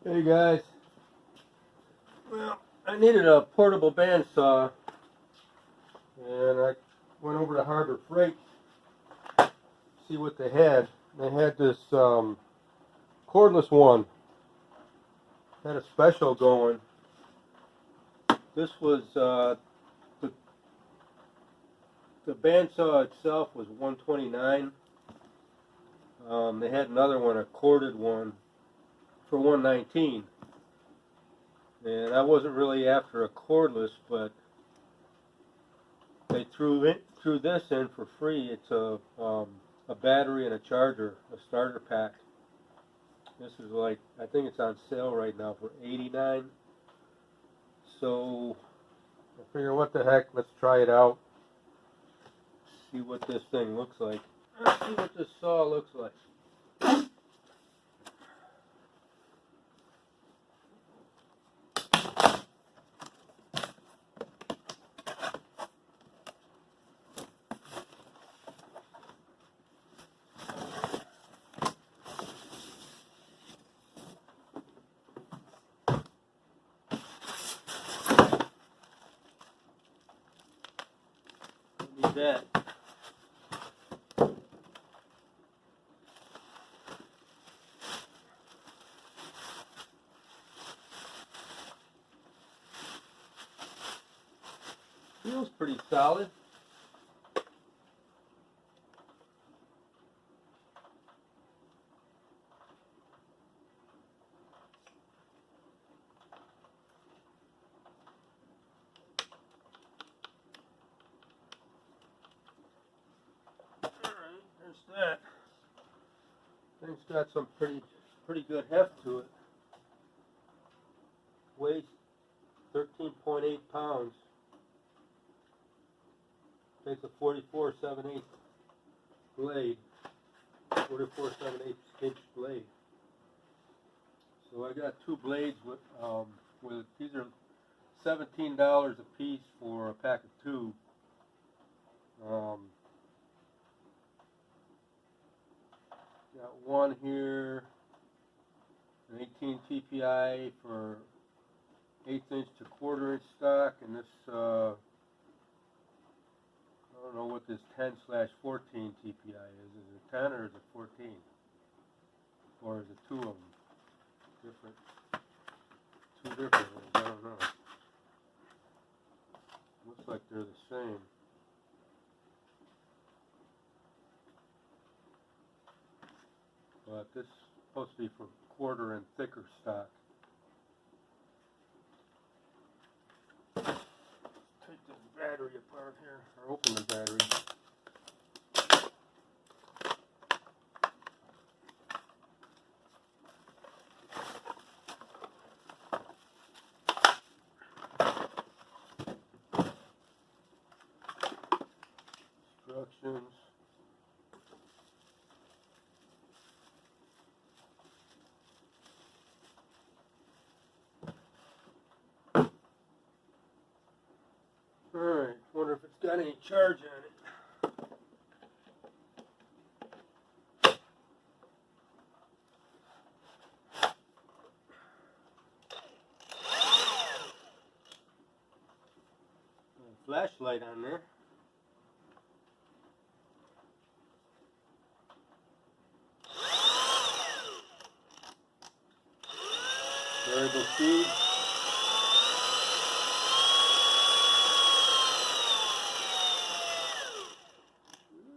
Hey guys, well, I needed a portable bandsaw, and I went over to Harbor Freight to see what they had. They had this cordless one, had a special going. This was the bandsaw itself was $129. They had another one, a corded one, for $119. And I wasn't really after a cordless, but they threw this in for free. It's a battery and a charger, a starter pack. This is like, I think it's on sale right now for $89. So I figure, what the heck, let's try it out. See what this thing looks like. Let's see what this saw looks like. Need that. Feels pretty solid. Alright, there's that. Thing's got some pretty good heft to it. Weighs 13.8 pounds. Takes a 44/7/8 blade, 44/7/8 inch blade. So I got two blades with these are $17 a piece for a pack of two. Got one here, an 18 TPI for 1/8 inch to 1/4 inch stock, and this I don't know what this 10/14 TPI is. Is it 10 or is it 14? Or is it two of them? Different. Two different ones. I don't know. Looks like they're the same. But this is supposed to be for 1/4 and thicker stock. Take this battery apart here, or open the battery. Instructions. Alright, wonder if it's got any charge on it. Flashlight on there. Variable speed.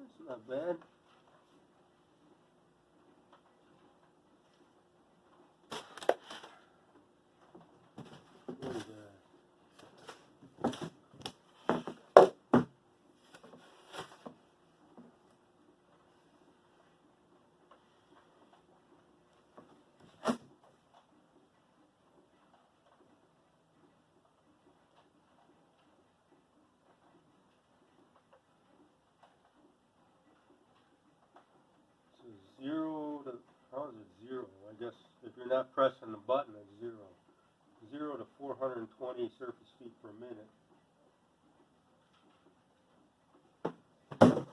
It's not bad. What is that? So 0 to, how is it 0? I guess if you're not pressing the button, it's 0. 0 to 420 surface feet per minute. Can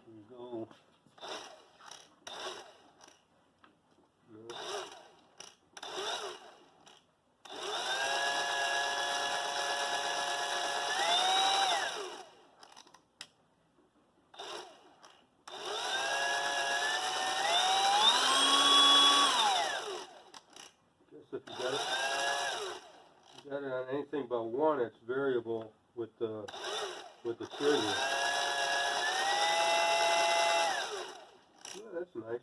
you go? No. thing but one, it's variable with the trigger. Yeah, that's nice.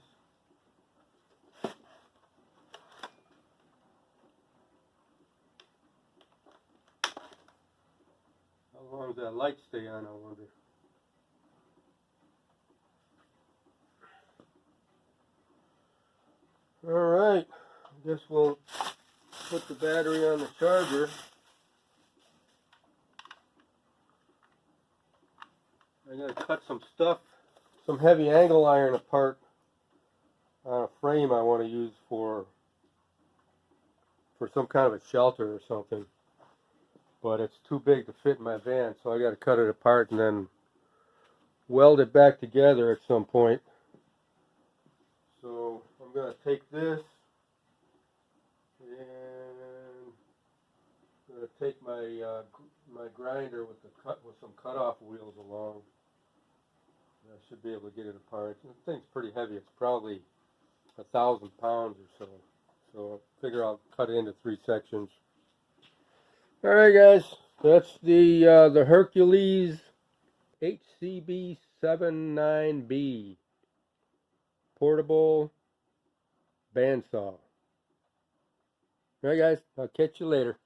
How long does that light stay on, I wonder? Alright, I guess we'll put the battery on the charger. I gotta cut some stuff, some heavy angle iron apart on a frame I want to use for some kind of a shelter or something. But it's too big to fit in my van, so I gotta cut it apart and then weld it back together at some point. So I'm gonna take this and I'm gonna take my my grinder with some cutoff wheels along. I should be able to get it apart. The thing's pretty heavy. It's probably 1,000 pounds or so. So I figure I'll cut it into 3 sections. All right, guys. That's the Hercules HCB79B portable bandsaw. All right, guys. I'll catch you later.